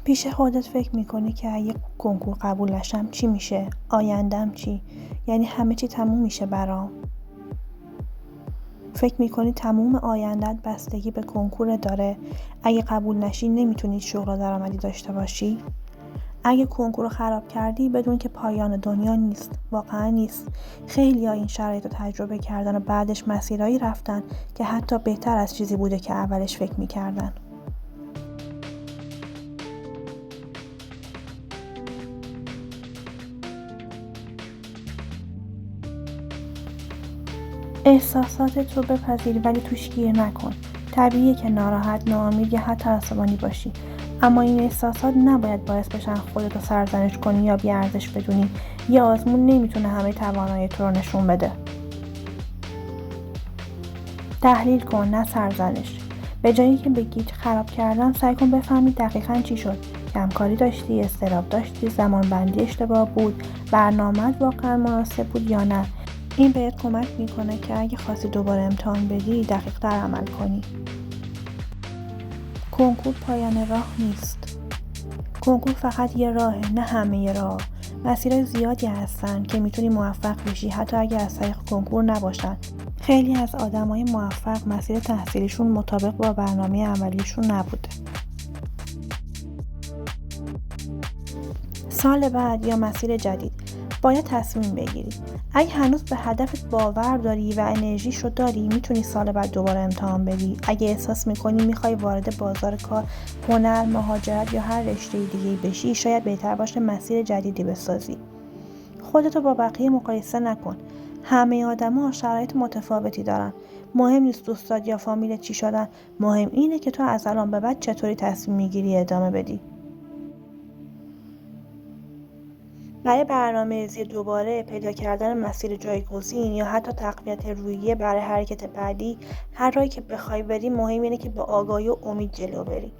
پیش خودت فکر میکنی که اگه کنکور قبول نشم چی میشه؟ آیندم چی؟ یعنی همه چی تموم میشه برام؟ فکر میکنی تموم آیندت بستگی به کنکور داره؟ اگه قبول نشی نمیتونی شغل و درآمدی داشته باشی؟ اگه کنکور رو خراب کردی بدون که پایان دنیا نیست، واقعا نیست. خیلی‌ها این شرایط رو تجربه کردن و بعدش مسیرایی رفتن که حتی بهتر از چیزی بوده که اولش فکر میکردن. احساساتت رو بپذیر ولی توش گیر نکن. طبیعیه که ناراحت، ناامید یا حتی عصبانی باشی. اما این احساسات نباید باعث بشن خودتو سرزنش کنی یا بی‌ارزش بدونی. یه آزمون نمیتونه همه توانایی تو رو نشون بده. تحلیل کن نه سرزنش. به جایی که بگی خراب کردم سعی کن بفهمی دقیقاً چی شد. کمکاری داشتی، اضطراب داشتی، زمان بندی اشتباه بود، برنامه‌ات واقعاً مناسب بود یا نه. این بهت کمک میکنه که اگه خواستی دوباره امتحان بدی دقیق‌تر عمل کنی. کنکور پایان راه نیست. کنکور فقط یه راهه، نه همه راه. مسیرهای زیادی هستن که میتونی موفق بشی حتی اگه از طریق کنکور نباشن. خیلی از آدمای موفق مسیر تحصیلیشون مطابق با برنامه اولیشون نبوده. سال بعد یا مسیر جدید باید تصمیم بگیری. اگه هنوز به هدفت باور داری و انرژیش رو داری میتونی سال بعد دوباره امتحان بدی. اگه احساس میکنی میخوای وارد بازار کار، هنر، مهاجرت یا هر رشته دیگه‌ای بشی شاید بهتر باشه مسیر جدیدی بسازی. خودتو با بقیه مقایسه نکن. همه آدما شرایط متفاوتی دارن. مهم نیست دوستات یا فامیلت چی شدن، مهم اینه که تو از الان به بعد چطوری تصمیم میگیری ادامه بدی. برای برنامه‌ریزی دوباره، پیدا کردن مسیر جایگزین یا حتی تقویت روحیه برای حرکت بعدی، هر راهی که بخوای بری مهم اینه که با آگاهی و امید جلو بری.